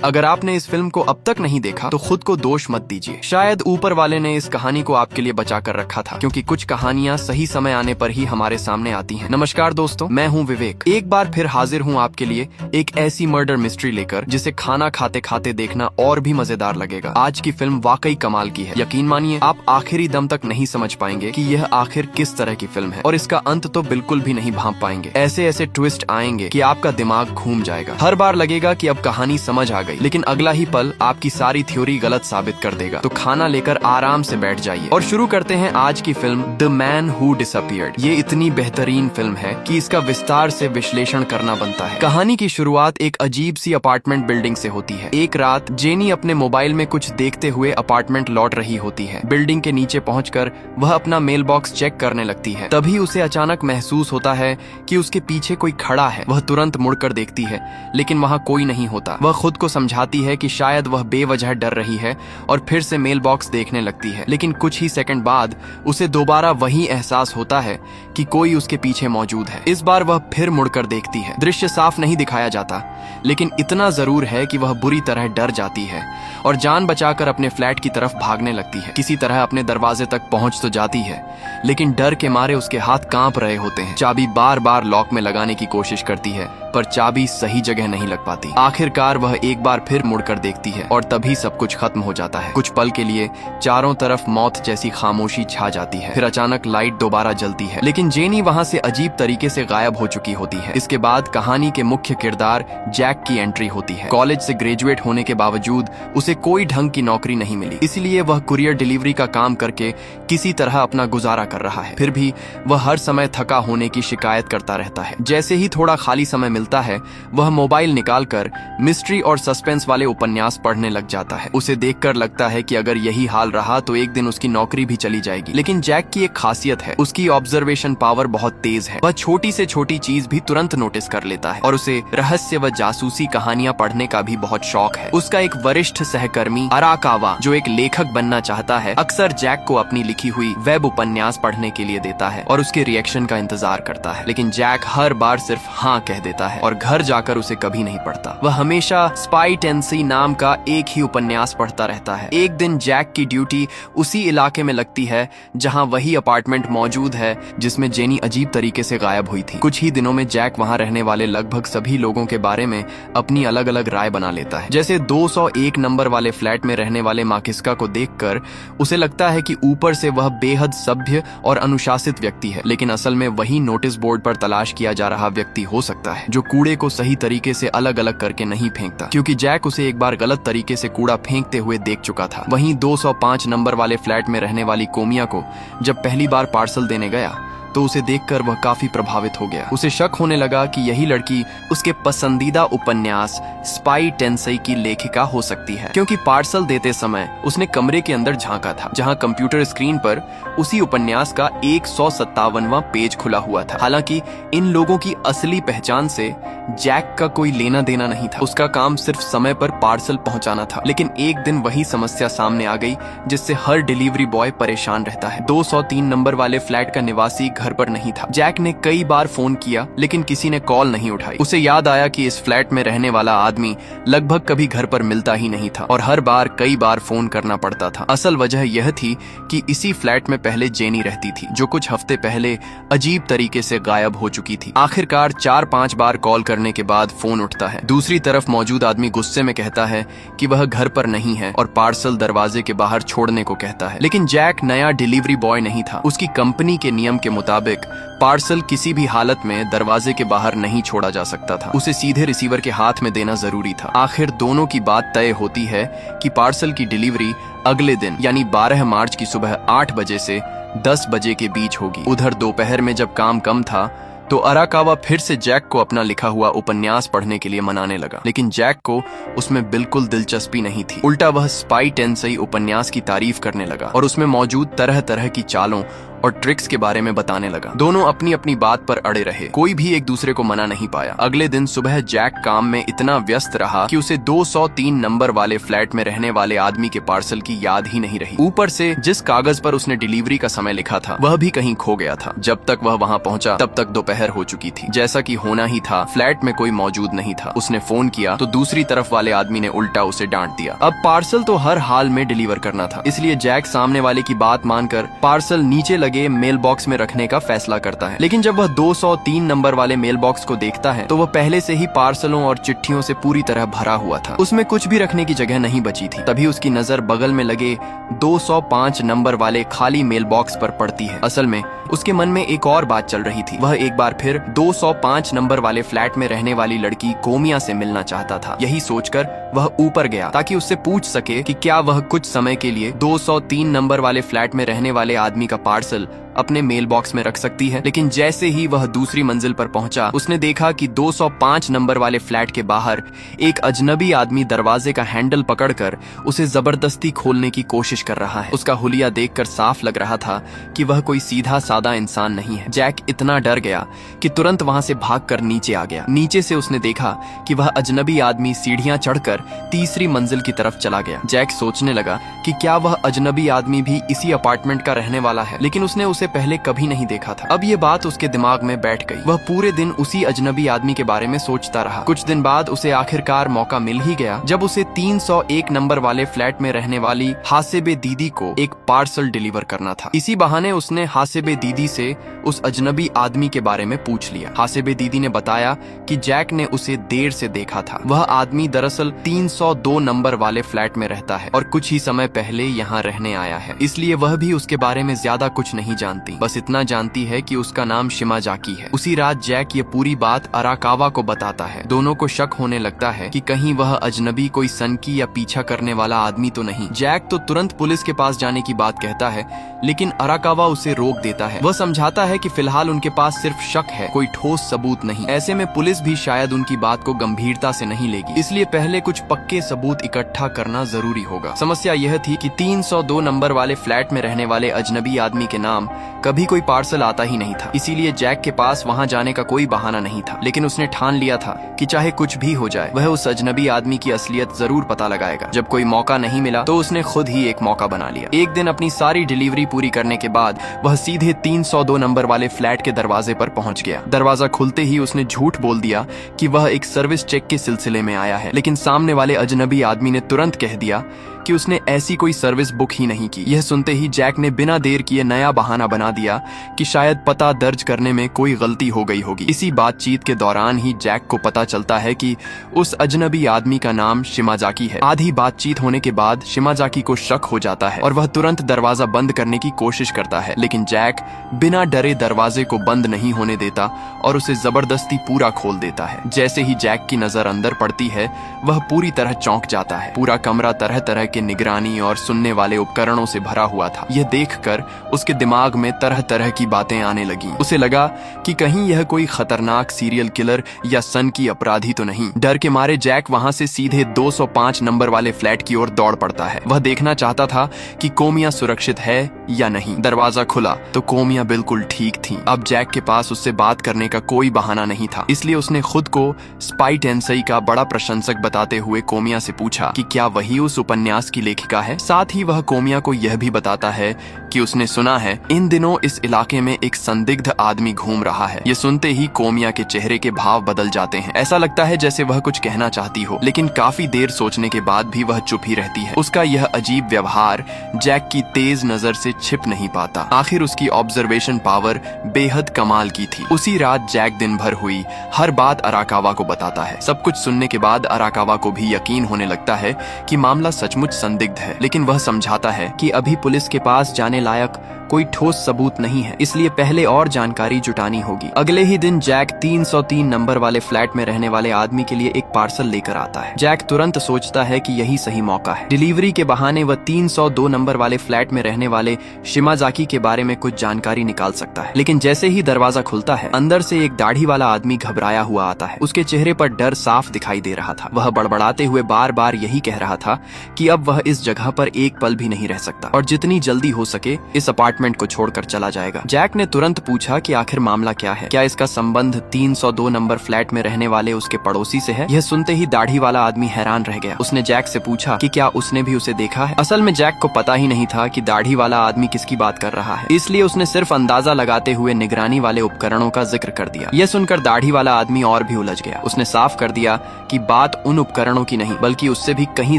अगर आपने इस फिल्म को अब तक नहीं देखा तो खुद को दोष मत दीजिए। शायद ऊपर वाले ने इस कहानी को आपके लिए बचा कर रखा था, क्योंकि कुछ कहानियां सही समय आने पर ही हमारे सामने आती हैं। नमस्कार दोस्तों, मैं हूं विवेक। एक बार फिर हाजिर हूं आपके लिए एक ऐसी मर्डर मिस्ट्री लेकर जिसे खाना खाते खाते देखना और भी मजेदार लगेगा। आज की फिल्म वाकई कमाल की है। यकीन मानिए, आप आखिरी दम तक नहीं समझ पाएंगे कि यह आखिर किस तरह की फिल्म है, और इसका अंत तो बिल्कुल भी नहीं भांप पाएंगे। ऐसे ऐसे ट्विस्ट आएंगे कि आपका दिमाग घूम जाएगा। हर बार लगेगा कि अब कहानी समझ आ गई, लेकिन अगला ही पल आपकी सारी थ्योरी गलत साबित कर देगा। तो खाना लेकर आराम से बैठ जाइए और शुरू करते हैं आज की film the man who disappeared. ये इतनी बेहतरीन फिल्म है कि इसका विस्तार से विश्लेषण करना बनता है। कहानी की शुरुआत एक अजीब सी अपार्टमेंट बिल्डिंग से होती है। एक रात जेनी अपने मोबाइल में कुछ देखते हुए अपार्टमेंट लौट रही होती है। बिल्डिंग के नीचे पहुंचकर वह अपना मेल बॉक्स चेक करने लगती है। तभी उसे अचानक महसूस होता है कि उसके पीछे कोई खड़ा है। वह तुरंत मुड़कर देखती है, लेकिन वहाँ कोई नहीं होता। वह खुद को समझाती है कि शायद वह बेवजह डर रही है और फिर से मेल बॉक्स देखने लगती है। लेकिन कुछ ही सेकंड बाद उसे दोबारा वही एहसास होता है कि कोई उसके पीछे मौजूद है। इस बार वह फिर मुड़कर देखती है। दृश्य साफ नहीं दिखाया जाता, लेकिन इतना जरूर है कि वह बुरी तरह डर जाती है और जान बचाकर अपने फ्लैट की तरफ भागने लगती है। किसी तरह अपने दरवाजे तक पहुंच तो जाती है, लेकिन डर के मारे उसके हाथ कांप रहे होते हैं। चाबी बार बार लॉक में लगाने की कोशिश करती है, पर चाबी सही जगह नहीं लग पाती। आखिरकार वह एक बार फिर मुड़कर देखती है और तभी सब कुछ खत्म हो जाता है। कुछ पल के लिए चारों तरफ मौत जैसी खामोशी छा जाती है। फिर अचानक लाइट दोबारा जलती है, लेकिन जेनी वहां से अजीब तरीके से गायब हो चुकी होती है। इसके बाद कहानी के मुख्य किरदार जैक की एंट्री होती है। कॉलेज से ग्रेजुएट होने के बावजूद उसे कोई ढंग की नौकरी नहीं मिली, इसलिए वह कुरियर डिलीवरी का काम करके किसी तरह अपना गुजारा कर रहा है। फिर भी वह हर समय थका होने की शिकायत करता रहता है। जैसे ही थोड़ा खाली समय मिलता है, वह मोबाइल निकालकर मिस्ट्री और सस्पेंस वाले उपन्यास पढ़ने लग जाता है। उसे देखकर लगता है कि अगर यही हाल रहा तो एक दिन उसकी नौकरी भी चली जाएगी। लेकिन जैक की एक खासियत है, उसकी ऑब्जर्वेशन पावर बहुत तेज है। वह छोटी से छोटी चीज भी तुरंत नोटिस कर लेता है और उसे रहस्य व जासूसी कहानियां पढ़ने का भी बहुत शौक है। उसका एक वरिष्ठ सहकर्मी अराकावा, जो एक लेखक बनना चाहता है, अक्सर जैक को अपनी लिखी हुई वेब उपन्यास पढ़ने के लिए देता है और उसके रिएक्शन का इंतजार करता है। लेकिन जैक हर बार सिर्फ हाँ कह देता है और घर जाकर उसे कभी नहीं पढ़ता। वह हमेशा स्पाई टेंसी नाम का एक ही उपन्यास पढ़ता रहता है। एक दिन जैक की ड्यूटी उसी इलाके में लगती है जहां वही अपार्टमेंट मौजूद है जिसमें जेनी अजीब तरीके से गायब हुई थी। कुछ ही दिनों में जैक वहां रहने वाले लगभग सभी लोगों के बारे में अपनी अलग अलग राय बना लेता है। जैसे 201 नंबर वाले फ्लैट में रहने वाले माकिस्का को देखकर उसे लगता है कि ऊपर से वह बेहद सभ्य और अनुशासित व्यक्ति है, लेकिन असल में वही नोटिस बोर्ड पर तलाश किया जा रहा व्यक्ति हो सकता है, जो कूड़े को सही तरीके से अलग अलग करके नहीं फेंकता, क्योंकि जैक उसे एक बार गलत तरीके से कूड़ा फेंकते हुए देख चुका था। वहीं 205 नंबर वाले फ्लैट में रहने वाली कोमिया को जब पहली बार पार्सल देने गया तो उसे देखकर वह काफी प्रभावित हो गया। उसे शक होने लगा कि यही लड़की उसके पसंदीदा उपन्यास स्पाई टेंसई की लेखिका हो सकती है, क्योंकि पार्सल देते समय उसने कमरे के अंदर झांका था जहां कंप्यूटर स्क्रीन पर उसी उपन्यास का 157वां पेज खुला हुआ था। हालांकि इन लोगों की असली पहचान से जैक का कोई लेना देना नहीं था। उसका काम सिर्फ समय पर पार्सल पहुंचाना था। लेकिन एक दिन वही समस्या सामने आ गई जिससे हर डिलीवरी बॉय परेशान रहता है। 203 नंबर वाले फ्लैट का निवासी घर पर नहीं था। जैक ने कई बार फोन किया, लेकिन किसी ने कॉल नहीं उठाई। उसे याद आया कि इस फ्लैट में रहने वाला आदमी लगभग कभी घर पर मिलता ही नहीं था और हर बार कई बार फोन करना पड़ता था। असल वजह यह थी कि इसी फ्लैट में पहले जेनी रहती थी, जो कुछ हफ्ते पहले अजीब तरीके से गायब हो चुकी थी। आखिरकार 4-5 बार कॉल करने के बाद फोन उठता है। दूसरी तरफ मौजूद आदमी गुस्से में कहता है कि वह घर पर नहीं है और पार्सल दरवाजे के बाहर छोड़ने को कहता है। लेकिन जैक नया डिलीवरी बॉय नहीं था। उसकी कंपनी के नियम के मुताबिक पार्सल किसी भी हालत में दरवाजे के बाहर नहीं छोड़ा जा सकता था। उसे सीधे रिसीवर के हाथ में देना जरूरी था। आखिर दोनों की बात तय होती है कि पार्सल की डिलीवरी अगले दिन यानी 12 मार्च की सुबह 8 बजे से 10 बजे के बीच होगी। उधर दोपहर में जब काम कम था तो अराकावा फिर से जैक को अपना लिखा हुआ उपन्यास पढ़ने के लिए मनाने लगा, लेकिन जैक को उसमें बिल्कुल दिलचस्पी नहीं थी। उल्टा वह स्पाई टेंसई उपन्यास की तारीफ करने लगा और उसमें मौजूद तरह तरह की चालों और ट्रिक्स के बारे में बताने लगा। दोनों अपनी अपनी बात पर अड़े रहे, कोई भी एक दूसरे को मना नहीं पाया। अगले दिन सुबह जैक काम में इतना व्यस्त रहा कि उसे 203 नंबर वाले फ्लैट में रहने वाले आदमी के पार्सल की याद ही नहीं रही। ऊपर से जिस कागज पर उसने डिलीवरी का समय लिखा था वह भी कहीं खो गया था। जब तक वह वहां पहुंचा तब तक दोपहर हो चुकी थी। जैसा कि होना ही था, फ्लैट में कोई मौजूद नहीं था। उसने फोन किया तो दूसरी तरफ वाले आदमी ने उल्टा उसे डांट दिया। अब पार्सल तो हर हाल में डिलीवर करना था, इसलिए जैक सामने वाले की बात मानकर पार्सल नीचे लगे मेल बॉक्स में रखने का फैसला करता है। लेकिन जब वह 203 नंबर वाले मेल बॉक्स को देखता है तो वह पहले से ही पार्सलों और चिट्ठियों से पूरी तरह भरा हुआ था। उसमें कुछ भी रखने की जगह नहीं बची थी। तभी उसकी नजर बगल में लगे 205 नंबर वाले खाली मेल बॉक्स पर पड़ती है। असल में उसके मन में एक और बात चल रही थी। वह एक बार फिर 205 नंबर वाले फ्लैट में रहने वाली लड़की कोमिया से मिलना चाहता था। यही सोचकर वह ऊपर गया ताकि उससे पूछ सके कि क्या वह कुछ समय के लिए 203 नंबर वाले फ्लैट में रहने वाले आदमी का पार्सल अपने मेल बॉक्स में रख सकती है। लेकिन जैसे ही वह दूसरी मंजिल पर पहुंचा, उसने देखा कि 205 नंबर वाले फ्लैट के बाहर एक अजनबी आदमी दरवाजे का हैंडल पकड़कर उसे जबरदस्ती खोलने की कोशिश कर रहा है। उसका हुलिया देखकर साफ लग रहा था कि वह कोई सीधा सादा इंसान नहीं है। जैक इतना डर गया कि तुरंत वहां से भागकर नीचे आ गया। नीचे से उसने देखा कि वह अजनबी आदमी सीढ़ियां चढ़कर तीसरी मंजिल की तरफ चला गया। जैक सोचने लगा कि क्या वह अजनबी आदमी भी इसी अपार्टमेंट का रहने वाला है, लेकिन उसने उसे पहले कभी नहीं देखा था। अब ये बात उसके दिमाग में बैठ गई। वह पूरे दिन उसी अजनबी आदमी के बारे में सोचता रहा। कुछ दिन बाद उसे आखिरकार मौका मिल ही गया जब उसे 301 नंबर वाले फ्लैट में रहने वाली हासिबे दीदी को एक पार्सल डिलीवर करना था। इसी बहाने उसने हासिबे दीदी से उस अजनबी आदमी के बारे में पूछ लिया। हासिबे दीदी ने बताया कि जैक ने उसे देर से देखा था। वह आदमी दरअसल 302 नंबर वाले फ्लैट में रहता है और कुछ ही समय पहले यहाँ रहने आया है, इसलिए वह भी उसके बारे में ज्यादा कुछ नहीं जानती। बस इतना जानती है कि उसका नाम शिमाजाकी है। उसी रात जैक ये पूरी बात अराकावा को बताता है। दोनों को शक होने लगता है कि कहीं वह अजनबी कोई सनकी या पीछा करने वाला आदमी तो नहीं। जैक तो तुरंत पुलिस के पास जाने की बात कहता है, लेकिन अराकावा उसे रोक देता है। वह समझाता है कि फिलहाल उनके पास सिर्फ शक है, कोई ठोस सबूत नहीं। ऐसे में पुलिस भी शायद उनकी बात को गंभीरता से नहीं लेगी, इसलिए पहले कुछ पक्के सबूत इकट्ठा करना जरूरी होगा। समस्या यह थी कि 302 नंबर वाले फ्लैट में रहने वाले अजनबी आदमी के नाम कभी कोई पार्सल आता ही नहीं था, इसीलिए जैक के पास वहां जाने का कोई बहाना नहीं था। लेकिन उसने ठान लिया था कि चाहे कुछ भी हो जाए वह उस अजनबी आदमी की असलियत जरूर पता लगाएगा। जब कोई मौका नहीं मिला तो उसने खुद ही एक मौका बना लिया। एक दिन अपनी सारी डिलीवरी पूरी करने के बाद वह सीधे 302 नंबर वाले फ्लैट के दरवाजे पर पहुंच गया। दरवाजा खुलते ही उसने झूठ बोल दिया कि वह एक सर्विस चेक के सिलसिले में आया है, लेकिन सामने वाले अजनबी आदमी ने तुरंत कह दिया कि उसने ऐसी कोई सर्विस बुक ही नहीं की। यह सुनते ही जैक ने बिना देर किए नया बहाना बना दिया कि शायद पता दर्ज करने में कोई गलती हो गई होगी। इसी बातचीत के दौरान ही जैक को पता चलता है कि उस अजनबी आदमी का नाम शिमाजाकी है। आधी बातचीत होने के बाद शिमाजाकी को शक हो जाता है और वह तुरंत दरवाजा बंद करने की कोशिश करता है, लेकिन जैक बिना डरे दरवाजे को बंद नहीं होने देता और उसे जबरदस्ती पूरा खोल देता है। जैसे ही जैक की नजर अंदर पड़ती है वह पूरी तरह चौंक जाता है। पूरा कमरा तरह तरह के निगरानी और सुनने वाले उपकरणों से भरा हुआ था। यह देखकर उसके दिमाग में तरह तरह की बातें आने लगी। उसे लगा कि कहीं यह कोई खतरनाक सीरियल किलर या सन की अपराधी तो नहीं। डर के मारे जैक वहां से सीधे 205 नंबर वाले फ्लैट की ओर दौड़ पड़ता है। वह देखना चाहता था कि कोमिया सुरक्षित है या नहीं। दरवाजा खुला तो कोमिया बिल्कुल ठीक थी। अब जैक के पास उससे बात करने का कोई बहाना नहीं था, इसलिए उसने खुद को स्पाई टेंसई का बड़ा प्रशंसक बताते हुए कोमिया से पूछा कि क्या वही उस उपन्यास की लेखिका है। साथ ही वह कोमिया को यह भी बताता है कि उसने सुना है इन दिनों इस इलाके में एक संदिग्ध आदमी घूम रहा है। ये सुनते ही कोमिया के चेहरे के भाव बदल जाते हैं। ऐसा लगता है जैसे वह कुछ कहना चाहती हो, लेकिन काफी देर सोचने के बाद भी वह चुप ही रहती है। उसका यह अजीब व्यवहार जैक की तेज नजर से छिप नहीं पाता। आखिर उसकी ऑब्जर्वेशन पावर बेहद कमाल की थी। उसी रात जैक दिन भर हुई हर बात अराकावा को बताता है। सब कुछ सुनने के बाद अराकावा को भी यकीन होने लगता है कि मामला सचमुच संदिग्ध है, लेकिन वह समझाता है कि अभी पुलिस के पास जाने लायक कोई ठोस सबूत नहीं है, इसलिए पहले और जानकारी जुटानी होगी। अगले ही दिन जैक 303 नंबर वाले फ्लैट में रहने वाले आदमी के लिए एक पार्सल लेकर आता है। जैक तुरंत सोचता है कि यही सही मौका है। डिलीवरी के बहाने वह 302 नंबर वाले फ्लैट में रहने वाले शिमाजाकी के बारे में कुछ जानकारी निकाल सकता है। लेकिन जैसे ही दरवाजा खुलता है अंदर से एक दाढ़ी वाला आदमी घबराया हुआ आता है। उसके चेहरे पर डर साफ दिखाई दे रहा था। वह बड़बड़ाते हुए बार बार यही कह रहा था कि अब वह इस जगह पर एक पल भी नहीं रह सकता और जितनी जल्दी हो सके इस अपार्टमेंट को छोड़कर चला जाएगा। जैक ने तुरंत पूछा कि आखिर मामला क्या है, क्या इसका संबंध 302 नंबर फ्लैट में रहने वाले उसके पड़ोसी से है। यह सुनते ही दाढ़ी वाला आदमी हैरान रह गया। उसने जैक से पूछा कि क्या उसने भी उसे देखा है। असल में जैक को पता ही नहीं था कि दाढ़ी वाला आदमी किसकी बात कर रहा है, इसलिए उसने सिर्फ अंदाजा लगाते हुए निगरानी वाले उपकरणों का जिक्र कर दिया। यह सुनकर दाढ़ी वाला आदमी और भी उलझ गया। उसने साफ कर दिया कि बात उन उपकरणों की नहीं बल्कि उससे भी कहीं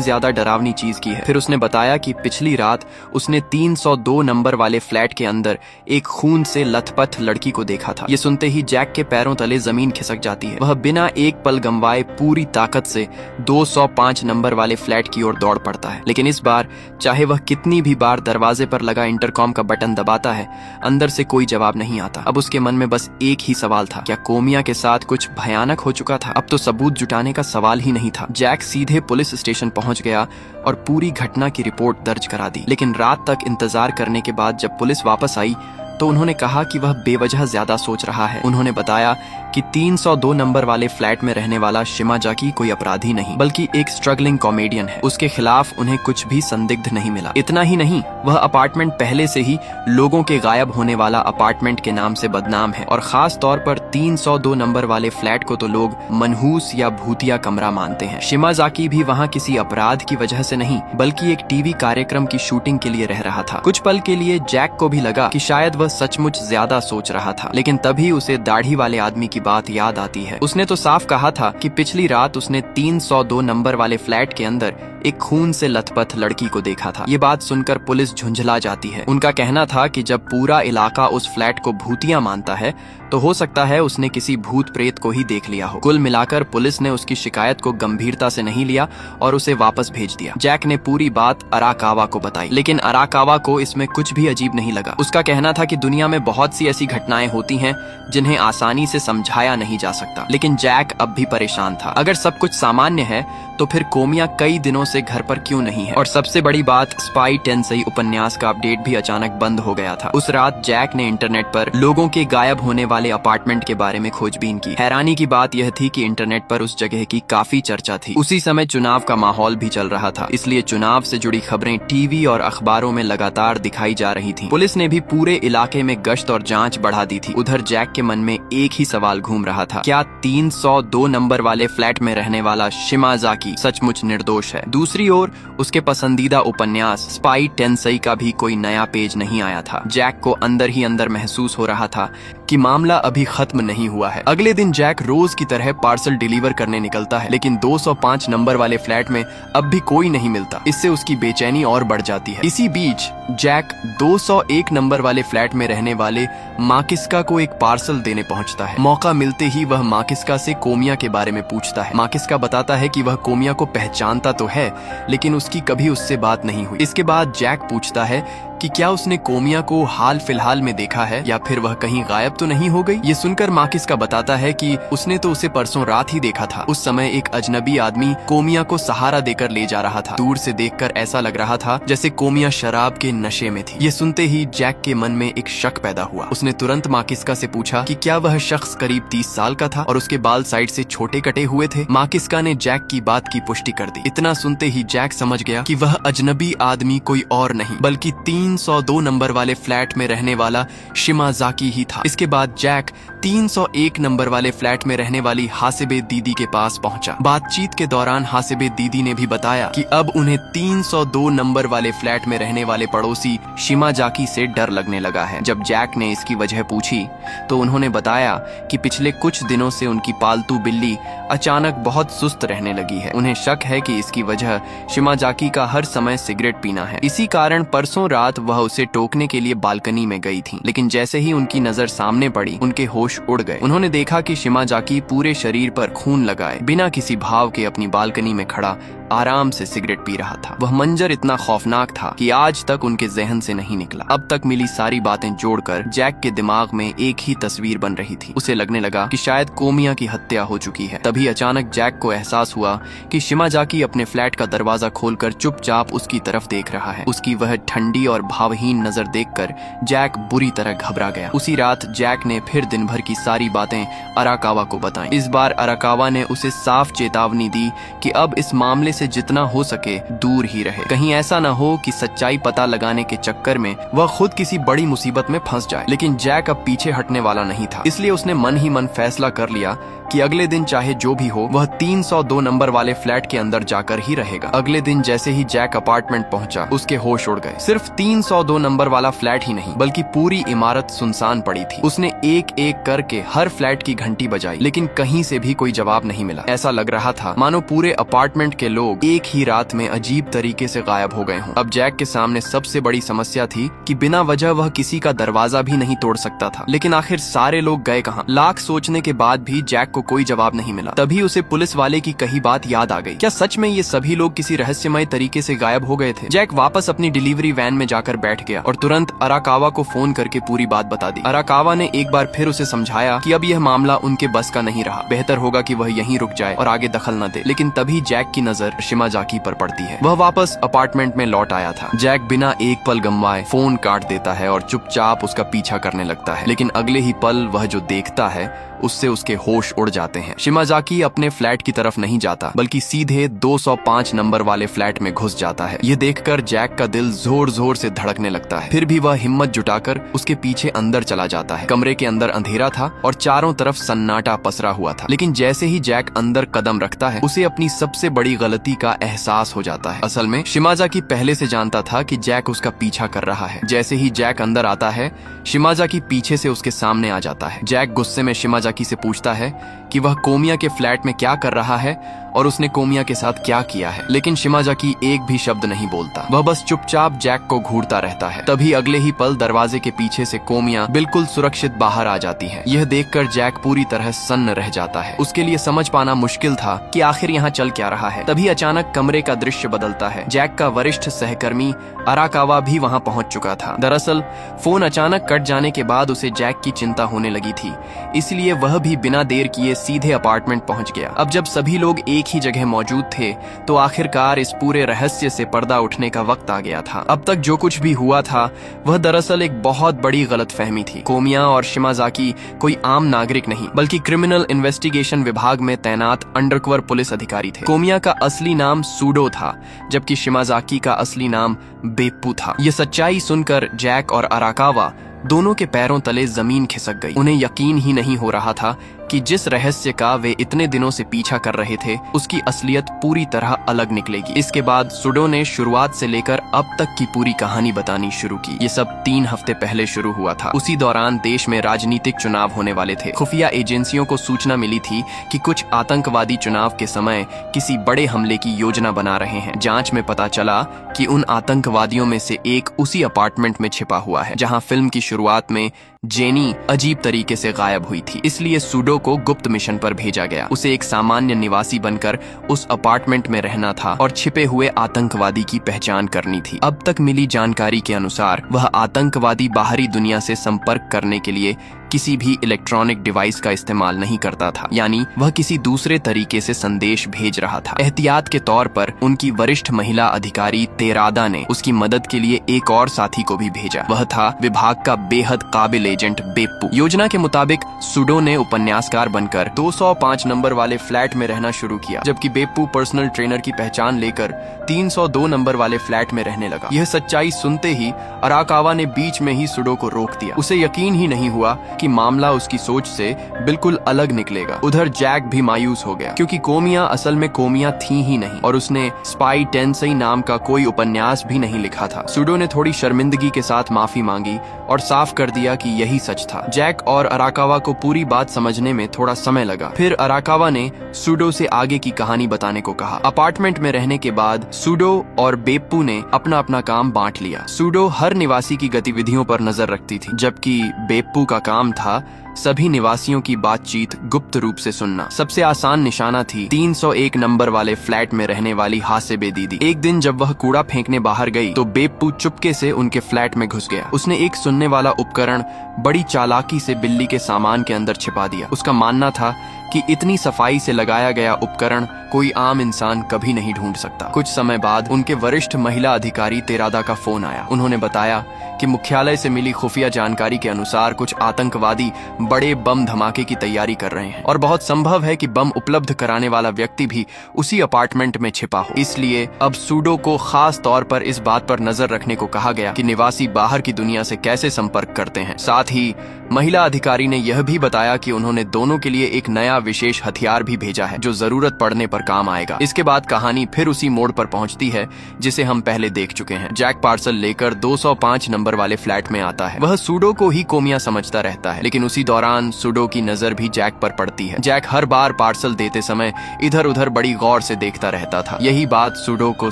ज्यादा डरावनी चीज की है। फिर उसने बताया कि पिछली रात उसने 302 नंबर वाले फ्लैट के अंदर एक खून से लथपथ लड़की को देखा था। ये सुनते ही जैक के पैरों तले जमीन खिसक जाती है। वह बिना एक पल गंवाए पूरी ताकत से 205 नंबर वाले फ्लैट की ओर दौड़ पड़ता है। लेकिन इस बार चाहे वह कितनी भी बार दरवाजे पर लगा इंटरकॉम का बटन दबाता है, अंदर से कोई जवाब नहीं आता। अब उसके मन में बस एक ही सवाल था, क्या कोमिया के साथ कुछ भयानक हो चुका था? अब तो सबूत जुटाने का सवाल ही नहीं था। जैक सीधे पुलिस स्टेशन पहुंच गया और पूरी घटना की रिपोर्ट दर्ज करा दी। लेकिन रात तक इंतजार करने के बाद जब पुलिस वापस आई तो उन्होंने कहा कि वह बेवजह ज्यादा सोच रहा है। उन्होंने बताया कि 302 नंबर वाले फ्लैट में रहने वाला शिमाजाकी कोई अपराधी नहीं बल्कि एक स्ट्रगलिंग कॉमेडियन है। उसके खिलाफ उन्हें कुछ भी संदिग्ध नहीं मिला। इतना ही नहीं, वह अपार्टमेंट पहले से ही लोगों के गायब होने वाला अपार्टमेंट के नाम से बदनाम है और खास तौर पर 302 नंबर वाले फ्लैट को तो लोग मनहूस या भूतिया कमरा मानते हैं। शिमाजाकी भी वहाँ किसी अपराध की वजह से नहीं बल्कि एक टीवी कार्यक्रम की शूटिंग के लिए रह रहा था। कुछ पल के लिए जैक को भी लगा कि शायद वह सचमुच ज्यादा सोच रहा था, लेकिन तभी उसे दाढ़ी वाले आदमी की बात याद आती है। उसने तो साफ कहा था कि पिछली रात उसने 302 नंबर वाले फ्लैट के अंदर एक खून से लथपथ लड़की को देखा था। ये बात सुनकर पुलिस झुंझला जाती है। उनका कहना था कि जब पूरा इलाका उस फ्लैट को भूतिया मानता है तो हो सकता है उसने किसी भूत प्रेत को ही देख लिया हो। कुल मिलाकर पुलिस ने उसकी शिकायत को गंभीरता से नहीं लिया और उसे वापस भेज दिया। जैक ने पूरी बात अराकावा को बताई, लेकिन अराकावा को इसमें कुछ भी अजीब नहीं लगा। उसका कहना था कि दुनिया में बहुत सी ऐसी घटनाएं होती हैं जिन्हें आसानी से समझाया नहीं जा सकता। लेकिन जैक अब भी परेशान था। अगर सब कुछ सामान्य है तो फिर कोमिया कई दिनों से घर पर क्यों नहीं है? और सबसे बड़ी बात, स्पाई टेंसेई उपन्यास का अपडेट भी अचानक बंद हो गया था। उस रात जैक ने इंटरनेट पर लोगों के गायब होने वाले अपार्टमेंट के बारे में खोजबीन की। हैरानी की बात यह थी कि इंटरनेट पर उस जगह की काफी चर्चा थी। उसी समय चुनाव का माहौल भी चल रहा था, इसलिए चुनाव से जुड़ी खबरें टीवी और अखबारों में लगातार दिखाई जा रही थी। पुलिस ने भी पूरे इलाके में गश्त और जांच बढ़ा दी थी। उधर जैक के मन में एक ही सवाल घूम रहा था, क्या 302 नंबर वाले फ्लैट में रहने वाला शिमाजाकी सचमुच निर्दोष है? दूसरी ओर उसके पसंदीदा उपन्यास स्पाई टेंसेई का भी कोई नया पेज नहीं आया था। जैक को अंदर ही अंदर महसूस हो रहा था कि मामला अभी खत्म नहीं हुआ है। अगले दिन जैक रोज की तरह पार्सल डिलीवर करने निकलता है, लेकिन 205 नंबर वाले फ्लैट में अब भी कोई नहीं मिलता। इससे उसकी बेचैनी और बढ़ जाती है। इसी बीच जैक 201 नंबर वाले फ्लैट में रहने वाले माकिस्का को एक पार्सल देने पहुंचता है। मौका मिलते ही वह माकिस्का से कोमिया के बारे में पूछता है। माकिस्का बताता है कि वह कोमिया को पहचानता तो है, लेकिन उसकी कभी उससे बात नहीं हुई। इसके बाद जैक पूछता है कि क्या उसने कोमिया को हाल फिलहाल में देखा है या फिर वह कहीं गायब तो नहीं हो गई। ये सुनकर माकिस्का बताता है कि उसने तो उसे परसों रात ही देखा था। उस समय एक अजनबी आदमी कोमिया को सहारा देकर ले जा रहा था। दूर से देखकर ऐसा लग रहा था जैसे कोमिया शराब के नशे में थी। ये सुनते ही जैक के मन में एक शक पैदा हुआ। उसने तुरंत माकिस्का से पूछा कि क्या वह शख्स करीब 30 साल का था और उसके बाल साइड से छोटे कटे हुए थे। माकिस्का ने जैक की बात की पुष्टि कर दी। इतना सुनते ही जैक समझ गया कि वह अजनबी आदमी कोई और नहीं बल्कि 302 नंबर वाले फ्लैट में रहने वाला शिमाजाकी ही था। इसके बाद जैक 301 नंबर वाले फ्लैट में रहने वाली हासिबे दीदी के पास पहुंचा। बातचीत के दौरान हासिबे दीदी ने भी बताया कि अब उन्हें 302 नंबर वाले फ्लैट में रहने वाले पड़ोसी शिमाजाकी से डर लगने लगा है। जब जैक ने इसकी वजह पूछी तो उन्होंने बताया कि पिछले कुछ दिनों से उनकी पालतू बिल्ली अचानक बहुत सुस्त रहने लगी है। उन्हें शक है कि इसकी वजह शिमाजाकी का हर समय सिगरेट पीना है। इसी कारण परसों रात वह उसे टोकने के लिए बालकनी में गई थी, लेकिन जैसे ही उनकी नजर सामने पड़ी उनके होश उड़ गए। उन्होंने देखा कि शिमाजाकी पूरे शरीर पर खून लगाए बिना किसी भाव के अपनी बालकनी में खड़ा आराम से सिगरेट पी रहा था। वह मंजर इतना खौफनाक था कि आज तक उनके जहन से नहीं निकला। अब तक मिली सारी बातें जोड़कर जैक के दिमाग में एक ही तस्वीर बन रही थी। उसे लगने लगा कि शायद कोमिया की हत्या हो चुकी है। तभी अचानक जैक को एहसास हुआ कि शिमाजाकी अपने फ्लैट का दरवाजा खोलकर चुपचाप उसकी तरफ देख रहा है। उसकी वह ठंडी और भावहीन नजर देखकर जैक बुरी तरह घबरा गया। उसी रात जैक ने फिर दिन भर की सारी बातें अराकावा को बताई। इस बार अराकावा ने उसे साफ चेतावनी दी कि अब इस मामले से जितना हो सके दूर ही रहे। कहीं ऐसा न हो कि सच्चाई पता लगाने के चक्कर में वह खुद किसी बड़ी मुसीबत में फंस जाए। लेकिन जैक अब पीछे हटने वाला नहीं था, इसलिए उसने मन ही मन फैसला कर लिया कि अगले दिन चाहे जो भी हो वह 302 नंबर वाले फ्लैट के अंदर जाकर ही रहेगा। अगले दिन जैसे ही जैक अपार्टमेंट पहुंचा, उसके होश उड़ गए। सिर्फ 302 नंबर वाला फ्लैट ही नहीं बल्कि पूरी इमारत सुनसान पड़ी थी। उसने एक एक करके हर फ्लैट की घंटी बजाई, लेकिन कहीं से भी कोई जवाब नहीं मिला। ऐसा लग रहा था मानो पूरे अपार्टमेंट के लोग एक ही रात में अजीब तरीके से गायब हो गए हों। अब जैक के सामने सबसे बड़ी समस्या थी कि बिना वजह वह किसी का दरवाजा भी नहीं तोड़ सकता था। लेकिन आखिर सारे लोग गए कहाँ? लाख सोचने के बाद भी जैक को कोई जवाब नहीं मिला। तभी उसे पुलिस वाले की कही बात याद आ गई। क्या सच में ये सभी लोग किसी रहस्यमय तरीके से गायब हो गए थे? जैक वापस अपनी डिलीवरी वैन में जाकर बैठ गया और तुरंत अराकावा को फोन करके पूरी बात बता दी। अराकावा ने एक बार फिर उसे समझाया कि अब यह मामला उनके बस का नहीं रहा, बेहतर होगा कि वह यहीं रुक जाए और आगे दखल न दे। लेकिन तभी जैक की नजर शिमाजाकी पर पड़ती है। वह वापस अपार्टमेंट में लौट आया था। जैक बिना एक पल गंवाए फोन काट देता है और चुपचाप उसका पीछा करने लगता है। लेकिन अगले ही पल वह जो देखता है उससे उसके होश उड़ जाते हैं। शिमाजाकी अपने फ्लैट की तरफ नहीं जाता बल्कि सीधे 205 नंबर वाले फ्लैट में घुस जाता है। ये देखकर जैक का दिल जोर जोर से धड़कने लगता है। फिर भी वह हिम्मत जुटाकर उसके पीछे अंदर चला जाता है। कमरे के अंदर अंधेरा था और चारों तरफ सन्नाटा पसरा हुआ था। लेकिन जैसे ही जैक अंदर कदम रखता है, उसे अपनी सबसे बड़ी गलती का एहसास हो जाता है। असल में शिमाजाकी पहले से जानता था कि जैक उसका पीछा कर रहा है। जैसे ही जैक अंदर आता है, शिमाजाकी पीछे से उसके सामने आ जाता है। जैक गुस्से में शिमाजाकी से पूछता है कि वह कोमिया के फ्लैट में क्या कर रहा है और उसने कोमिया के साथ क्या किया है। लेकिन शिमाजाकी एक भी शब्द नहीं बोलता। वह बस चुपचाप जैक को घूरता रहता है। तभी अगले ही पल दरवाजे के पीछे से कोमिया बिल्कुल सुरक्षित बाहर आ जाती है। यह देखकर जैक पूरी तरह सन्न रह जाता है। उसके लिए समझ पाना मुश्किल था कि आखिर यहाँ चल क्या रहा है। तभी अचानक कमरे का दृश्य बदलता है। जैक का वरिष्ठ सहकर्मी अराकावा भी वहाँ पहुँच चुका था। दरअसल फोन अचानक कट जाने के बाद उसे जैक की चिंता होने लगी थी, इसलिए वह भी बिना देर किए सीधे अपार्टमेंट पहुँच गया। अब जब सभी लोग एक ही जगह मौजूद थे तो आखिरकार इस पूरे रहस्य से पर्दा उठने का वक्त आ गया था। अब तक जो कुछ भी हुआ था वह दरअसल एक बहुत बड़ी गलतफहमी थी। कोमिया और शिमाजाकी कोई आम नागरिक नहीं बल्कि क्रिमिनल इन्वेस्टिगेशन विभाग में तैनात अंडरकवर पुलिस अधिकारी थे। कोमिया का असली नाम सूडो था, जबकि शिमाजाकी का असली नाम बेप्पू था। ये सच्चाई सुनकर जैक और अराकावा दोनों के पैरों तले जमीन खिसक गई। उन्हें यकीन ही नहीं हो रहा था कि जिस रहस्य का वे इतने दिनों से पीछा कर रहे थे उसकी असलियत पूरी तरह अलग निकलेगी। इसके बाद सूडो ने शुरुआत से लेकर अब तक की पूरी कहानी बतानी शुरू की। ये सब 3 हफ्ते पहले शुरू हुआ था। उसी दौरान देश में राजनीतिक चुनाव होने वाले थे। खुफिया एजेंसियों को सूचना मिली थी कि कुछ आतंकवादी चुनाव के समय किसी बड़े हमले की योजना बना रहे हैं। जांच में पता चला कि उन आतंकवादियों में से एक उसी अपार्टमेंट में छिपा हुआ है जहां फिल्म की शुरुआत में जेनी अजीब तरीके से गायब हुई थी। इसलिए सूडो को गुप्त मिशन पर भेजा गया। उसे एक सामान्य निवासी बनकर उस अपार्टमेंट में रहना था और छिपे हुए आतंकवादी की पहचान करनी थी। अब तक मिली जानकारी के अनुसार वह आतंकवादी बाहरी दुनिया से संपर्क करने के लिए किसी भी इलेक्ट्रॉनिक डिवाइस का इस्तेमाल नहीं करता था, यानी वह किसी दूसरे तरीके से संदेश भेज रहा था। एहतियात के तौर पर उनकी वरिष्ठ महिला अधिकारी तेरादा ने उसकी मदद के लिए एक और साथी को भी भेजा। वह था विभाग का बेहद काबिल एजेंट बेप्पू। योजना के मुताबिक सूडो ने उपन्यासकार बनकर 205 नंबर वाले फ्लैट में रहना शुरू किया, जबकि बेप्पू पर्सनल ट्रेनर की पहचान लेकर 302 नंबर वाले फ्लैट में रहने लगा। यह सच्चाई सुनते ही अराकावा ने बीच में ही सूडो को रोक दिया। उसे यकीन ही नहीं हुआ कि मामला उसकी सोच से बिल्कुल अलग निकलेगा। उधर जैक भी मायूस हो गया, क्योंकि कोमिया असल में कोमिया थी ही नहीं और उसने स्पाई टेंसेई नाम का कोई उपन्यास भी नहीं लिखा था। सूडो ने थोड़ी शर्मिंदगी के साथ माफी मांगी और साफ कर दिया कि यही सच था। जैक और अराकावा को पूरी बात समझने में थोड़ा समय लगा। फिर अराकावा ने सूडो से आगे की कहानी बताने को कहा। अपार्टमेंट में रहने के बाद सूडो और बेप्पू ने अपना अपना काम बांट लिया। सूडो हर निवासी की गतिविधियों पर नजर रखती थी, जबकि बेप्पू का काम था सभी निवासियों की बातचीत गुप्त रूप से सुनना। सबसे आसान निशाना थी 301 नंबर वाले फ्लैट में रहने वाली हासेबे दीदी। एक दिन जब वह कूड़ा फेंकने बाहर गई तो बेप्पू चुपके से उनके फ्लैट में घुस गया। उसने एक सुनने वाला उपकरण बड़ी चालाकी से बिल्ली के सामान के अंदर छिपा दिया। उसका मानना था कि इतनी सफाई से लगाया गया उपकरण कोई आम इंसान कभी नहीं ढूंढ सकता। कुछ समय बाद उनके वरिष्ठ महिला अधिकारी तेरादा का फोन आया। उन्होंने बताया कि मुख्यालय से मिली खुफिया जानकारी के अनुसार कुछ आतंकवादी बड़े बम धमाके की तैयारी कर रहे हैं और बहुत संभव है कि बम उपलब्ध कराने वाला व्यक्ति भी उसी अपार्टमेंट में छिपा हो। इसलिए अब सूडो को खास तौर पर इस बात पर नजर रखने को कहा गया कि निवासी बाहर की दुनिया से कैसे संपर्क करते हैं। साथ ही महिला अधिकारी ने यह भी बताया कि उन्होंने दोनों के लिए एक नया विशेष हथियार भी भेजा है जो जरूरत पड़ने पर काम आएगा। इसके बाद कहानी फिर उसी मोड़ पर पहुंचती है जिसे हम पहले देख चुके हैं। जैक पार्सल लेकर 205 नंबर वाले फ्लैट में आता है। वह सूडो को ही कोमिया समझता रहता है, लेकिन उसी दौरान सूडो की नजर भी जैक पर पड़ती है। जैक हर बार पार्सल देते समय इधर उधर बड़ी गौर से देखता रहता था। यही बात सूडो को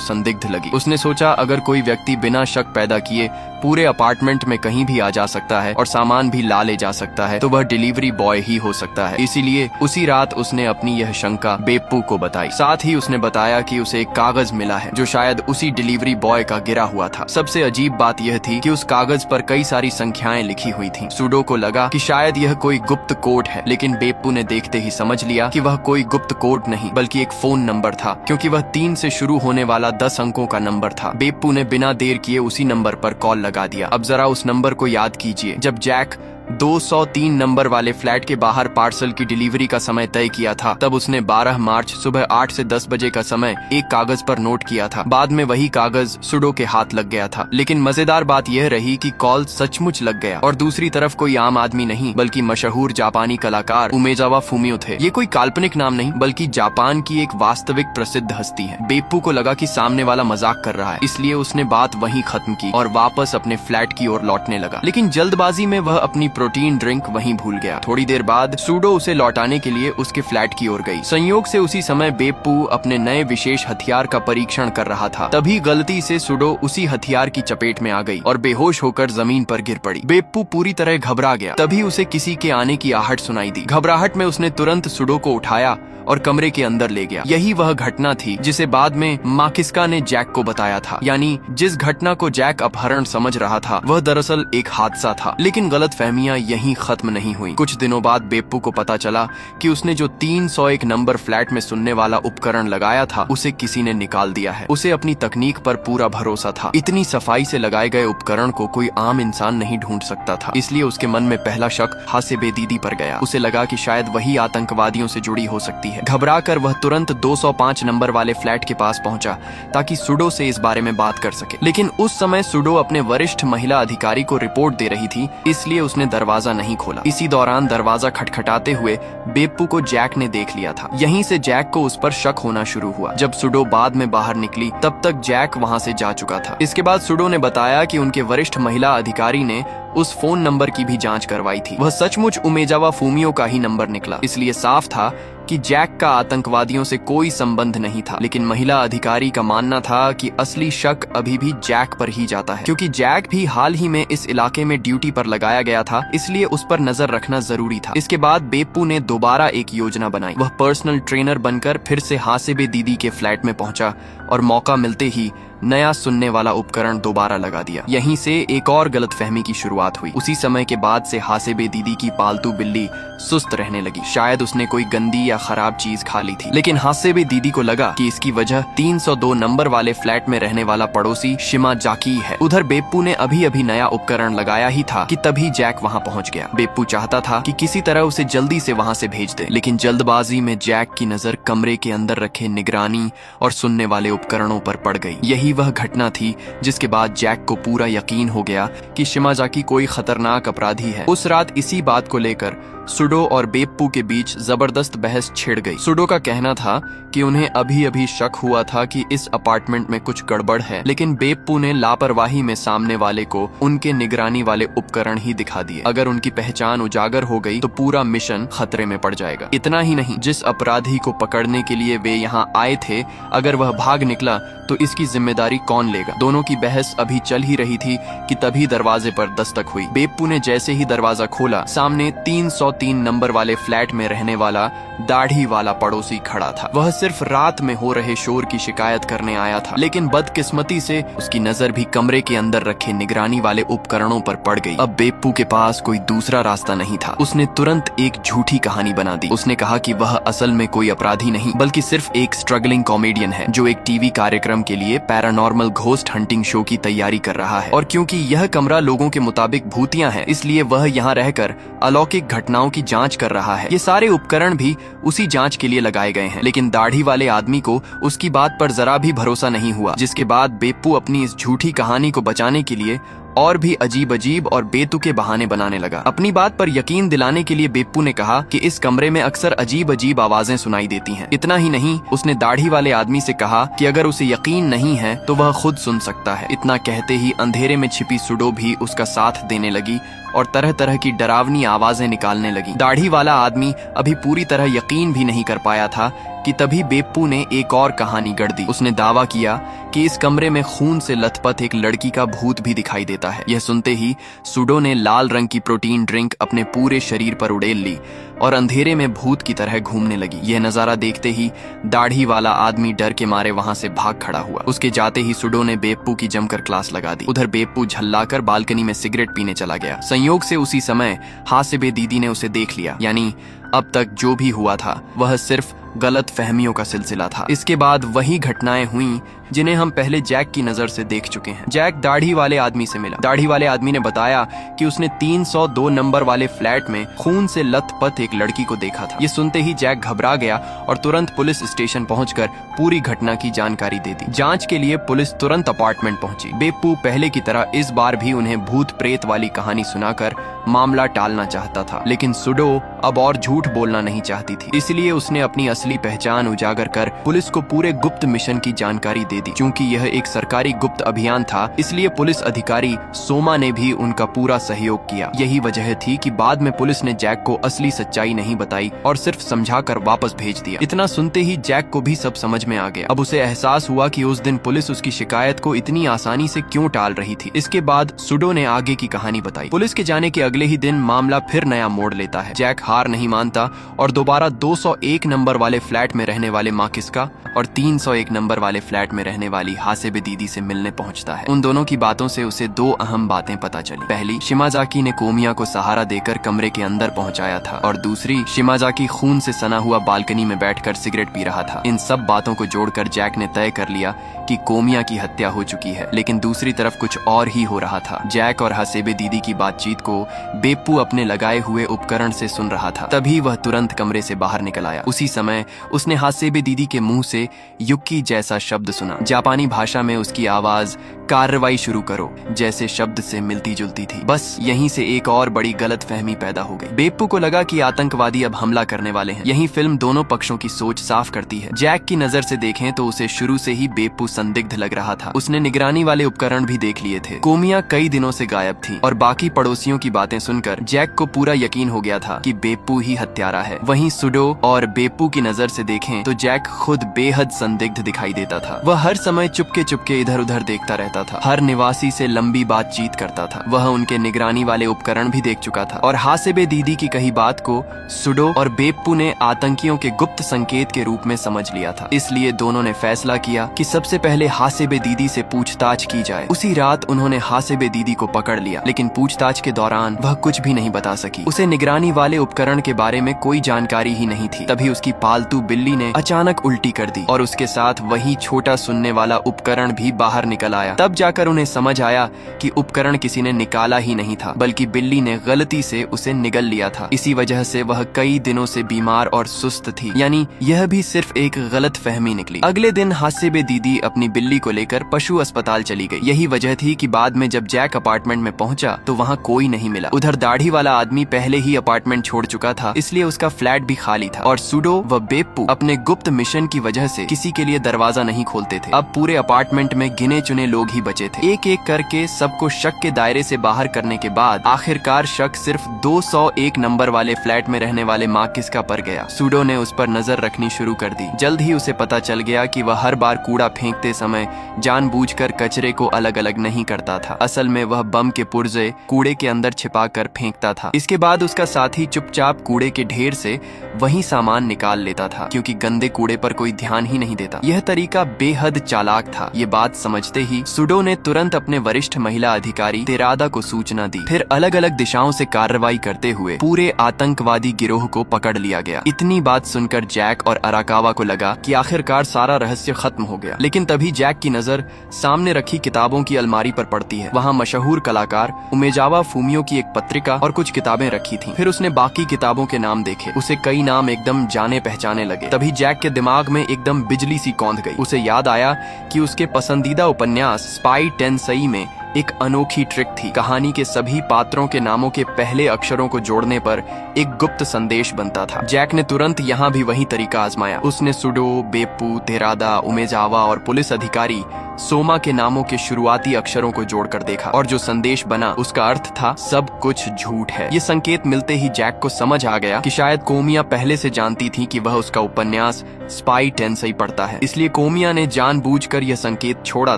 संदिग्ध लगी। उसने सोचा अगर कोई व्यक्ति बिना शक पैदा किए पूरे अपार्टमेंट में कहीं भी आ जा सकता है और सामान भी ला ले जा सकता है तो वह डिलीवरी बॉय ही हो सकता है। इसीलिए उसी रात उसने अपनी यह शंका बेप्पू को बताई। साथ ही उसने बताया कि उसे एक कागज मिला है जो शायद उसी डिलीवरी बॉय का गिरा हुआ था। सबसे अजीब बात यह थी कि उस कागज पर कई सारी संख्याएं लिखी हुई थीं। सूडो को लगा कि शायद यह कोई गुप्त कोड है, लेकिन बेप्पू ने देखते ही समझ लिया कि वह कोई गुप्त कोड नहीं बल्कि एक फोन नंबर था, क्योंकि वह 3 से शुरू होने वाला 10 अंकों का नंबर था। बेप्पू ने बिना देर किए उसी नंबर पर कॉल लगा दिया। अब जरा उस नंबर को याद कीजिए। जब जैक 203 नंबर वाले फ्लैट के बाहर पार्सल की डिलीवरी का समय तय किया था, तब उसने 12 मार्च सुबह 8 से 10 बजे का समय एक कागज पर नोट किया था। बाद में वही कागज सूडो के हाथ लग गया था। लेकिन मजेदार बात यह रही कि कॉल सचमुच लग गया और दूसरी तरफ कोई आम आदमी नहीं बल्कि मशहूर जापानी कलाकार उमेजावा फुमियो थे। ये कोई काल्पनिक नाम नहीं बल्कि जापान की एक वास्तविक प्रसिद्ध हस्ती है। बेप्पू को लगा कि सामने वाला मजाक कर रहा है, इसलिए उसने बात वहीं खत्म की और वापस अपने फ्लैट की ओर लौटने लगा। लेकिन जल्दबाजी में वह अपनी प्रोटीन ड्रिंक वहीं भूल गया। थोड़ी देर बाद सूडो उसे लौटाने के लिए उसके फ्लैट की ओर गई। संयोग से उसी समय बेप्पू अपने नए विशेष हथियार का परीक्षण कर रहा था। तभी गलती से सूडो उसी हथियार की चपेट में आ गई और बेहोश होकर जमीन पर गिर पड़ी। बेप्पू पूरी तरह घबरा गया। तभी उसे किसी के आने की आहट सुनाई दी। घबराहट में उसने तुरंत सूडो को उठाया और कमरे के अंदर ले गया। यही वह घटना थी जिसे बाद में माकिस्का ने जैक को बताया था। यानी जिस घटना को जैक अपहरण समझ रहा था वह दरअसल एक हादसा था। लेकिन गलतफहमियां यहीं खत्म नहीं हुई। कुछ दिनों बाद बेप्पू को पता चला कि उसने जो 301 नंबर फ्लैट में सुनने वाला उपकरण लगाया था उसे किसी ने निकाल दिया है। उसे अपनी तकनीक पर पूरा भरोसा था। इतनी सफाई से लगाए गए उपकरण को कोई आम इंसान नहीं ढूंढ सकता था। इसलिए उसके मन में पहला शक हासेबे दीदी पर गया। उसे लगा कि शायद वही आतंकवादियों से जुड़ी हो सकती है। घबराकर वह तुरंत 205 नंबर वाले फ्लैट के पास पहुंचा ताकि सूडो से इस बारे में बात कर सके। लेकिन उस समय सूडो अपने वरिष्ठ महिला अधिकारी को रिपोर्ट दे रही थी, इसलिए उसने दरवाजा नहीं खोला। इसी दौरान दरवाजा खटखटाते हुए बेप्पू को जैक ने देख लिया था। यहीं से जैक को उस पर शक होना शुरू हुआ। जब सूडो बाद में बाहर निकली तब तक जैक वहां से जा चुका था। इसके बाद सूडो ने बताया कि उनके वरिष्ठ महिला अधिकारी ने उस फोन नंबर की भी जांच करवाई थी। वह सचमुच उमेजावा फुमियो का ही नंबर निकला। इसलिए साफ था कि जैक का आतंकवादियों से कोई संबंध नहीं था। लेकिन महिला अधिकारी का मानना था कि असली शक अभी भी जैक पर ही जाता है, क्योंकि जैक भी हाल ही में इस इलाके में ड्यूटी पर लगाया गया था, इसलिए उस पर नजर रखना जरूरी था। इसके बाद बेप्पू ने दोबारा एक योजना बनाई। वह पर्सनल ट्रेनर बनकर फिर से हासेबे दीदी के फ्लैट में पहुंचा और मौका मिलते ही नया सुनने वाला उपकरण दोबारा लगा दिया। यहीं से एक और गलतफहमी की शुरुआत हुई। उसी समय के बाद से हासेबे दीदी की पालतू बिल्ली सुस्त रहने लगी। शायद उसने कोई गंदी या खराब चीज खा ली थी। लेकिन हासेबे दीदी को लगा कि इसकी वजह 302 नंबर वाले फ्लैट में रहने वाला पड़ोसी शिमाजाकी है। उधर बेप्पू ने अभी अभी नया उपकरण लगाया ही था कि तभी जैक वहां पहुंच गया। बेप्पू चाहता था कि किसी तरह उसे जल्दी से वहां से भेज दे, लेकिन जल्दबाजी में जैक की नजर कमरे के अंदर रखे निगरानी और सुनने वाले उपकरणों पर पड़ गई। यही वह घटना थी जिसके बाद जैक को पूरा यकीन हो गया कि शिमाजाकी कोई खतरनाक अपराधी है। उस रात इसी बात को लेकर सूडो और बेप्पू के बीच जबरदस्त बहस छिड़ गई। सूडो का कहना था कि उन्हें अभी अभी शक हुआ था कि इस अपार्टमेंट में कुछ गड़बड़ है, लेकिन बेप्पू ने लापरवाही में सामने वाले को उनके निगरानी वाले उपकरण ही दिखा दिए। अगर उनकी पहचान उजागर हो गई तो पूरा मिशन खतरे में पड़ जाएगा। इतना ही नहीं, जिस अपराधी को पकड़ने के लिए वे यहाँ आए थे, अगर वह भाग निकला तो इसकी जिम्मेदारी कौन लेगा। दोनों की बहस अभी चल ही रही थी कि तभी दरवाजे पर दस्तक हुई। बेप्पू ने जैसे ही दरवाजा खोला, सामने 303 नंबर वाले फ्लैट में रहने वाला दाढ़ी वाला पड़ोसी खड़ा था। वह सिर्फ रात में हो रहे शोर की शिकायत करने आया था, लेकिन बदकिस्मती से उसकी नजर भी कमरे के अंदर रखे निगरानी वाले उपकरणों पर पड़ गई। अब बेप्पू के पास कोई दूसरा रास्ता नहीं था। उसने तुरंत एक झूठी कहानी बना दी। उसने कहा कि वह असल में कोई अपराधी नहीं बल्कि सिर्फ एक स्ट्रगलिंग कॉमेडियन है जो एक टीवी कार्यक्रम के लिए पैरानॉर्मल घोस्ट हंटिंग शो की तैयारी कर रहा है। और क्योंकि यह कमरा लोगों के मुताबिक भूतिया है, इसलिए वह यहाँ रहकर अलौकिक घटनाओं घटनाओं की जांच कर रहा है। ये सारे उपकरण भी उसी जांच के लिए लगाए गए हैं। लेकिन दाढ़ी वाले आदमी को उसकी बात पर जरा भी भरोसा नहीं हुआ, जिसके बाद बेप्पू अपनी इस झूठी कहानी को बचाने के लिए और भी अजीब अजीब और बेतुके बहाने बनाने लगा। अपनी बात पर यकीन दिलाने के लिए बेप्पू ने कहा कि इस कमरे में अक्सर अजीब अजीब आवाजें सुनाई देती हैं। इतना ही नहीं, उसने दाढ़ी वाले आदमी से कहा कि अगर उसे यकीन नहीं है तो वह खुद सुन सकता है। इतना कहते ही अंधेरे में छिपी सुडो भी उसका साथ देने लगी और तरह तरह की डरावनी आवाजें निकालने लगी। दाढ़ी वाला आदमी अभी पूरी तरह यकीन भी नहीं कर पाया था कि तभी बेप्पू ने एक और कहानी गढ़ दी। उसने दावा किया कि इस कमरे में खून से लथपथ एक लड़की का भूत भी दिखाई देता है। यह सुनते ही सुडो ने लाल रंग की प्रोटीन ड्रिंक अपने पूरे शरीर पर उड़ेल ली और अंधेरे में भूत की तरह घूमने लगी। यह नजारा देखते ही दाढ़ी वाला आदमी डर के मारे वहां से भाग खड़ा हुआ। उसके जाते ही सुडो ने बेप्पू की जमकर क्लास लगा दी। उधर बेप्पू झल्लाकर बालकनी में सिगरेट पीने चला गया। संयोग से उसी समय हासिबे दीदी ने उसे देख लिया। यानी अब तक जो भी हुआ था वह सिर्फ गलत फहमियों का सिलसिला था। इसके बाद वही घटनाएं हुई जिन्हें हम पहले जैक की नजर से देख चुके हैं। जैक दाढ़ी वाले आदमी से मिला। दाढ़ी वाले आदमी ने बताया कि उसने 302 नंबर वाले फ्लैट में खून से लथपथ एक लड़की को देखा था। ये सुनते ही जैक घबरा गया और तुरंत पुलिस स्टेशन पहुंचकर पूरी घटना की जानकारी दे दी। जांच के लिए पुलिस तुरंत अपार्टमेंट पहुंची। बेप्पू पहले की तरह इस बार भी उन्हें भूत प्रेत वाली कहानी सुनाकर मामला टालना चाहता था, लेकिन सुडो अब और झूठ बोलना नहीं चाहती थी। इसलिए उसने अपनी असली पहचान उजागर कर पुलिस को पूरे गुप्त मिशन की जानकारी दे दी। क्योंकि यह एक सरकारी गुप्त अभियान था, इसलिए पुलिस अधिकारी सोमा ने भी उनका पूरा सहयोग किया। यही वजह थी कि बाद में पुलिस ने जैक को असली सच्चाई नहीं बताई और सिर्फ समझाकर वापस भेज दिया। इतना सुनते ही जैक को भी सब समझ में आ गया। अब उसे एहसास हुआ कि उस दिन पुलिस उसकी शिकायत को इतनी आसानी से क्यों टाल रही थी। इसके बाद सुडो ने आगे की कहानी बताई। पुलिस के जाने के अगले ही दिन मामला फिर नया मोड़ लेता है। जैक हार नहीं मानता और दोबारा 201 नंबर वाले फ्लैट में रहने वाले माकिस्का और 301 नंबर वाले फ्लैट में रहने वाली हासिबे दीदी से मिलने पहुंचता है। उन दोनों की बातों से उसे दो अहम बातें पता चली। पहली, शिमाजाकी ने कोमिया को सहारा देकर कमरे के अंदर पहुंचाया था और दूसरी, शिमाजाकी खून से सना हुआ बालकनी में बैठकर सिगरेट पी रहा था। इन सब बातों को जोड़कर जैक ने तय कर लिया कि कोमिया की हत्या हो चुकी है, लेकिन दूसरी तरफ कुछ और ही हो रहा था। जैक और हासिबे दीदी की बातचीत को बेप्पू अपने लगाए हुए उपकरण से सुन रहा था। तभी वह तुरंत कमरे से बाहर निकल आया। उसी समय उसने हासिबे दीदी के मुंह से युक्की जैसा शब्द सुना। जापानी भाषा में उसकी आवाज कार्रवाई शुरू करो जैसे शब्द से मिलती जुलती थी। बस यहीं से एक और बड़ी गलतफहमी पैदा हो गई। बेप्पू को लगा कि आतंकवादी अब हमला करने वाले हैं। यही फिल्म दोनों पक्षों की सोच साफ करती है। जैक की नजर से देखें तो उसे शुरू से ही बेप्पू संदिग्ध लग रहा था। उसने निगरानी वाले उपकरण भी देख लिए थे। कोमिया कई दिनों से गायब थी और बाकी पड़ोसियों की बातें सुनकर जैक को पूरा यकीन हो गया था कि बेप्पू ही हत्यारा है। वहीं सुडो और बेप्पू की नजर से देखें तो जैक खुद बेहद संदिग्ध दिखाई देता था। वह हर समय चुपके चुपके इधर उधर देखता रहता था। हर निवासी से लंबी बातचीत करता था। वह उनके निगरानी वाले उपकरण भी देख चुका था और हासिबे दीदी की कही बात को सुडो और बेप्पू ने आतंकियों के गुप्त संकेत के रूप में समझ लिया था। इसलिए दोनों ने फैसला किया कि सबसे पहले हासिबे दीदी से पूछताछ की जाए। उसी रात उन्होंने हासिबे दीदी को पकड़ लिया, लेकिन पूछताछ के दौरान वह कुछ भी नहीं बता सकी। उसे निगरानी वाले उपकरण के बारे में कोई जानकारी ही नहीं थी। तभी उसकी पालतू बिल्ली ने अचानक उल्टी कर दी और उसके साथ वही छोटा सुनने वाला उपकरण भी बाहर निकल आया। तब जाकर उन्हें समझ आया कि उपकरण किसी ने निकाला ही नहीं था, बल्कि बिल्ली ने गलती से उसे निगल लिया था। इसी वजह से वह कई दिनों से बीमार और सुस्त थी। यानी यह भी सिर्फ एक गलत फहमी निकली। अगले दिन हासिबे दीदी अपनी बिल्ली को लेकर पशु अस्पताल चली गई। यही वजह थी कि बाद में जब जैक अपार्टमेंट में पहुंचा तो वहाँ कोई नहीं मिला। उधर दाढ़ी वाला आदमी पहले ही अपार्टमेंट छोड़ चुका था, इसलिए उसका फ्लैट भी खाली था और सुडो व बेप्पू अपने गुप्त मिशन की वजह से किसी के लिए दरवाजा नहीं खोलते थे। अब पूरे अपार्टमेंट में गिने चुने लोग ही बचे थे। एक एक करके सबको शक के दायरे से बाहर करने के बाद आखिरकार शक सिर्फ 201 नंबर वाले फ्लैट में रहने वाले माकिस्का पर गया। सुडो ने उस पर नजर रखनी शुरू कर दी। जल्द ही उसे पता चल गया कि वह हर बार कूड़ा फेंकते समय जानबूझकर कचरे को अलग अलग नहीं करता था। असल में वह बम के पुर्जे कूड़े के अंदर छिपाकर फेंकता था। इसके बाद उसका साथी चुपचाप कूड़े के ढेर से वही सामान निकाल लेता था, क्योंकि गंदे कूड़े पर कोई ध्यान ही नहीं देता। यह तरीका बेहद चालाक था। ये बात समझते ही सुडो सुडो ने तुरंत अपने वरिष्ठ महिला अधिकारी तेरादा को सूचना दी। फिर अलग अलग दिशाओं से कार्रवाई करते हुए पूरे आतंकवादी गिरोह को पकड़ लिया गया। इतनी बात सुनकर जैक और अराकावा को लगा कि आखिरकार सारा रहस्य खत्म हो गया। लेकिन तभी जैक की नजर सामने रखी किताबों की अलमारी पर पड़ती है। वहाँ मशहूर कलाकार उमेजावा फूमियो की एक पत्रिका और कुछ किताबें रखी थीं। फिर उसने बाकी किताबों के नाम देखे। उसे कई नाम एकदम जाने पहचाने लगे। तभी जैक के दिमाग में एकदम बिजली सी कौंध गई। उसे याद आया कि उसके पसंदीदा उपन्यास स्पाई टेंसई में एक अनोखी ट्रिक थी। कहानी के सभी पात्रों के नामों के पहले अक्षरों को जोड़ने पर एक गुप्त संदेश बनता था। जैक ने तुरंत यहाँ भी वही तरीका आजमाया। उसने सुडो, बेप्पू, तेरादा, उमेजावा और पुलिस अधिकारी सोमा के नामों के शुरुआती अक्षरों को जोड़कर देखा और जो संदेश बना उसका अर्थ था सब कुछ झूठ है। ये संकेत मिलते ही जैक को समझ आ गया कि शायद कोमिया पहले से जानती थी कि वह उसका उपन्यास स्पाई टेंसई पढ़ता है। इसलिए कोमिया ने जानबूझकर यह संकेत छोड़ा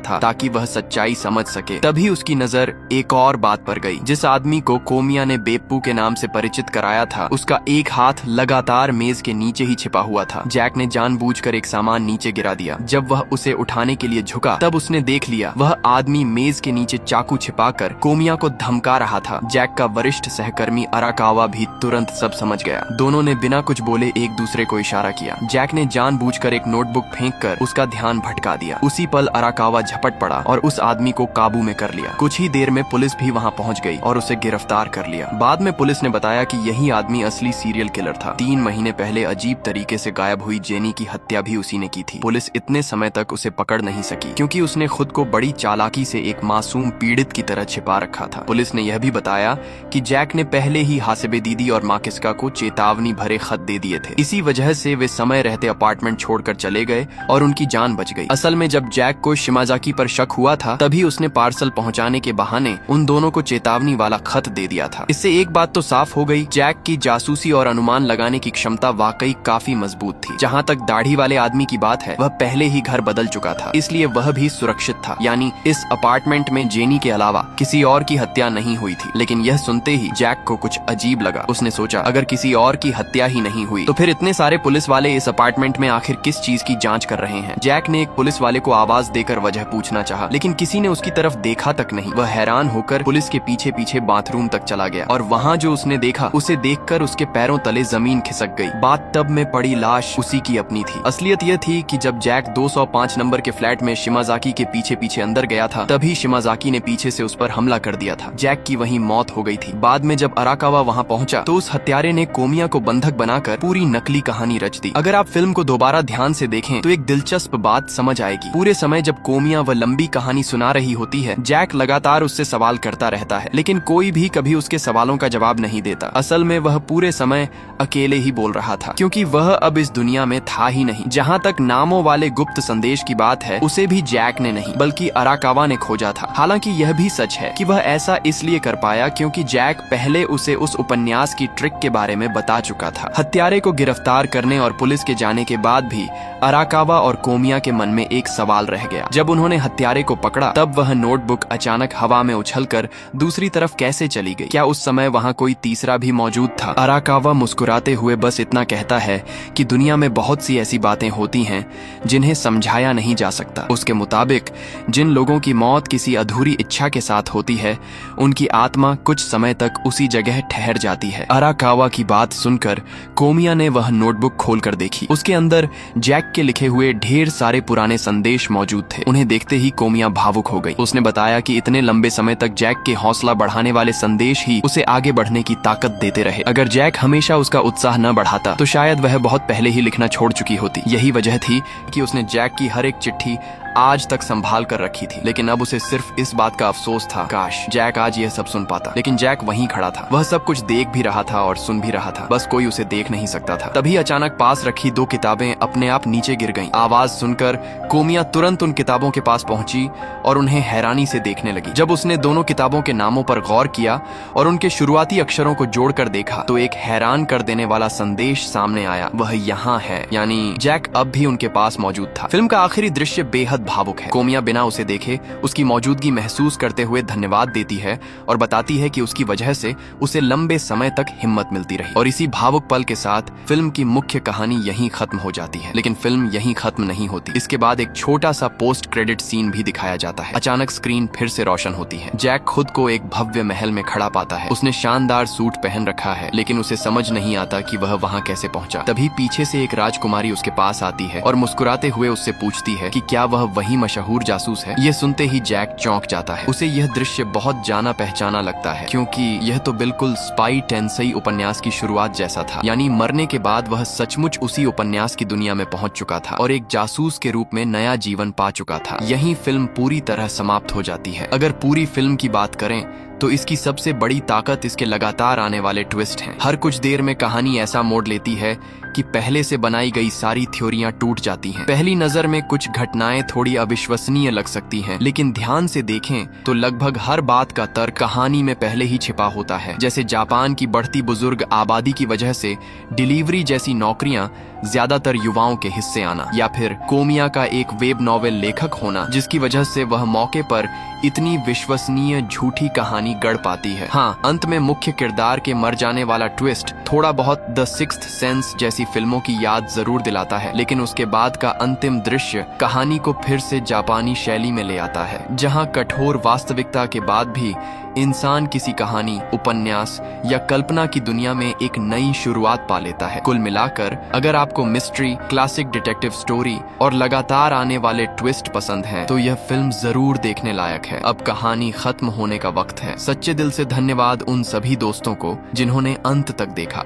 था ताकि वह सच्चाई समझ सके। तभी उसकी नजर एक और बात पर गई। जिस आदमी को कोमिया ने बेप्पू के नाम से परिचित कराया था उसका एक हाथ लगातार मेज के नीचे ही छिपा हुआ था। जैक ने जानबूझकर एक सामान नीचे गिरा दिया। जब वह उसे उठाने के लिए झुका तब उसने देख लिया वह आदमी मेज के नीचे चाकू छिपाकर कोमिया को धमका रहा था। जैक का वरिष्ठ सहकर्मी अराकावा भी तुरंत सब समझ गया। दोनों ने बिना कुछ बोले एक दूसरे को इशारा किया। जैक ने जानबूझकर एक नोटबुक फेंककर उसका ध्यान भटका दिया। उसी पल अराकावा झपट पड़ा और उस आदमी को काबू में कर लिया। कुछ ही देर में पुलिस भी वहां पहुंच गई और उसे गिरफ्तार कर लिया। बाद में पुलिस ने बताया कि यही आदमी असली सीरियल किलर था। 3 महीने पहले अजीब तरीके से गायब हुई जेनी की हत्या भी उसी ने की थी। पुलिस इतने समय तक उसे पकड़ नहीं सकी क्योंकि उसने खुद को बड़ी चालाकी से एक मासूम पीड़ित की तरह छिपा रखा था। पुलिस ने यह भी बताया कि जैक ने पहले ही हासिबे दीदी और माकिस्का को चेतावनी भरे खत दे दिए थे। इसी वजह से वे समय रहते अपार्टमेंट छोड़कर चले गए और उनकी जान बच गई। असल में जब जैक को शिमाजाकी पर शक हुआ था तभी उसने पार्सल पहुंचाने के बहाने उन दोनों को चेतावनी वाला खत दे दिया था। इससे एक बात तो साफ हो गई, जैक की जासूसी और अनुमान लगाने की क्षमता वाकई काफी मजबूत थी। जहाँ तक दाढ़ी वाले आदमी की बात है वह पहले ही घर बदल चुका था, इसलिए वह भी सुरक्षित था। यानी इस अपार्टमेंट में जेनी के अलावा किसी और की हत्या नहीं हुई थी। लेकिन यह सुनते ही जैक को कुछ अजीब लगा। उसने सोचा अगर किसी और की हत्या ही नहीं हुई तो फिर इतने सारे पुलिस वाले इस अपार्टमेंट में आखिर किस चीज की जांच कर रहे हैं। जैक ने एक पुलिस वाले को आवाज देकर वजह पूछना चाहा, लेकिन किसी ने उसकी तरफ देखा तक नहीं। वह हैरान होकर पुलिस के पीछे पीछे बाथरूम तक चला गया और वहाँ जो उसने देखा उसे देखकर उसके पैरों तले जमीन खिसक गई। बात टब में पड़ी लाश उसी की अपनी थी। असलियत यह थी कि जब जैक 205 नंबर के फ्लैट में शिमाजाकी के पीछे पीछे अंदर गया था तभी शिमाजाकी ने पीछे से उस पर हमला कर दिया था। जैक की वहीं मौत हो गई थी। बाद में जब अराकावा वहाँ पहुंचा तो उस हत्यारे ने कोमिया को बंधक बनाकर पूरी नकली कहानी रच दी। अगर आप फिल्म को दोबारा ध्यान से देखें तो एक दिलचस्प बात समझ आएगी। पूरे समय जब कोमिया वह लंबी कहानी सुना रही होती है जैक लगातार उससे सवाल करता रहता है, लेकिन कोई भी कभी उसके सवालों का जवाब नहीं देता। असल में वह पूरे समय अकेले ही बोल रहा था क्योंकि वह अब इस दुनिया में था ही नहीं। जहाँ तक नामों वाले गुप्त संदेश की बात है उसे भी जैक ने नहीं बल्कि अराकावा ने खोजा था। हालांकि यह भी सच है कि वह ऐसा इसलिए कर पाया क्योंकि जैक पहले उसे उस उपन्यास की ट्रिक के बारे में बता चुका था। हत्यारे को गिरफ्तार करने और पुलिस के जाने के बाद भी अराकावा और कोमिया के मन में एक सवाल रह गया। जब उन्होंने हत्यारे को पकड़ा तब वह नोटबुक अचानक हवा में उछलकर दूसरी तरफ कैसे चली गई? क्या उस समय वहाँ कोई तीसरा भी मौजूद था? अराकावा मुस्कुराते हुए बस इतना कहता है कि दुनिया में बहुत सी ऐसी बातें होती हैं जिन्हें समझाया नहीं जा सकता। उसके मुताबिक जिन लोगों की मौत किसी अधूरी इच्छा के साथ होती है उनकी आत्मा कुछ समय तक उसी जगह ठहर जाती है। अराकावा की बात सुनकर कोमिया ने वह नोटबुक खोलकर देखी। उसके अंदर जैक के लिखे हुए ढेर सारे पुराने संदेश मौजूद थे। उन्हें देखते ही कोमिया भावुक हो गई। उसने बताया कि इतने लंबे समय तक जैक के हौसला बढ़ाने वाले संदेश ही उसे आगे बढ़ने की ताकत देते रहे। अगर जैक हमेशा उसका उत्साह न बढ़ाता तो शायद वह बहुत पहले ही लिखना छोड़ चुकी होती। यही वजह थी कि उसने जैक की हर एक चिट्ठी आज तक संभाल कर रखी थी। लेकिन अब उसे सिर्फ इस बात का अफसोस था, काश जैक आज यह सब सुन पाता। लेकिन जैक वहीं खड़ा था। वह सब कुछ देख भी रहा था और सुन भी रहा था, बस कोई उसे देख नहीं सकता था। तभी अचानक पास रखी 2 किताबें अपने आप नीचे गिर गईं। आवाज सुनकर कोमिया तुरंत उन किताबों के पास पहुंची और उन्हें हैरानी से देखने लगी। जब उसने दोनों किताबों के नामों पर गौर किया और उनके शुरुआती अक्षरों को जोड़कर देखा तो एक हैरान कर देने वाला संदेश सामने आया। वह यहाँ है, यानी जैक अब भी उनके पास मौजूद था। फिल्म का आखिरी दृश्य बेहद बेहद भावुक है। कोमिया बिना उसे देखे उसकी मौजूदगी महसूस करते हुए धन्यवाद देती है और बताती है कि उसकी वजह से उसे लंबे समय तक हिम्मत मिलती रही। और इसी भावुक पल के साथ फिल्म की मुख्य कहानी यहीं खत्म हो जाती है। लेकिन फिल्म यहीं खत्म नहीं होती। इसके बाद एक छोटा सा पोस्ट क्रेडिट सीन भी दिखाया जाता है। अचानक स्क्रीन फिर से रोशन होती है। जैक खुद को एक भव्य महल में खड़ा पाता है। उसने शानदार सूट पहन रखा है, लेकिन उसे समझ नहीं आता कि वह वहां कैसे पहुंचा। तभी पीछे से एक राजकुमारी उसके पास आती है और मुस्कुराते हुए उससे पूछती है कि क्या वह वही मशहूर जासूस है। यह सुनते ही जैक चौंक जाता है। उसे यह दृश्य बहुत जाना पहचाना लगता है, क्योंकि यह तो बिल्कुल स्पाई टेंसेई उपन्यास की शुरुआत जैसा था। यानी मरने के बाद वह सचमुच उसी उपन्यास की दुनिया में पहुंच चुका था और एक जासूस के रूप में नया जीवन पा चुका था। यही फिल्म पूरी तरह समाप्त हो जाती है। अगर पूरी फिल्म की बात करें तो इसकी सबसे बड़ी ताकत इसके लगातार आने वाले ट्विस्ट हैं। हर कुछ देर में कहानी ऐसा मोड़ लेती है कि पहले से बनाई गई सारी थ्योरियां टूट जाती हैं। पहली नजर में कुछ घटनाएं थोड़ी अविश्वसनीय लग सकती हैं, लेकिन ध्यान से देखें तो लगभग हर बात का तर्क कहानी में पहले ही छिपा होता है। जैसे जापान की बढ़ती बुजुर्ग आबादी की वजह से डिलीवरी जैसी नौकरियां ज्यादातर युवाओं के हिस्से आना, या फिर कोमिया का एक वेब नॉवेल लेखक होना जिसकी वजह से वह मौके पर इतनी विश्वसनीय झूठी कहानी गढ़ पाती है। हाँ, अंत में मुख्य किरदार के मर जाने वाला ट्विस्ट थोड़ा बहुत द सिक्स्थ सेंस जैसी फिल्मों की याद जरूर दिलाता है, लेकिन उसके बाद का अंतिम दृश्य कहानी को फिर से जापानी शैली में ले आता है, जहां कठोर वास्तविकता के बाद भी इंसान किसी कहानी, उपन्यास या कल्पना की दुनिया में एक नई शुरुआत पा लेता है। कुल मिलाकर अगर आपको मिस्ट्री, क्लासिक डिटेक्टिव स्टोरी और लगातार आने वाले ट्विस्ट पसंद हैं, तो यह फिल्म जरूर देखने लायक है। अब कहानी खत्म होने का वक्त है। सच्चे दिल से धन्यवाद उन सभी दोस्तों को जिन्होंने अंत तक देखा।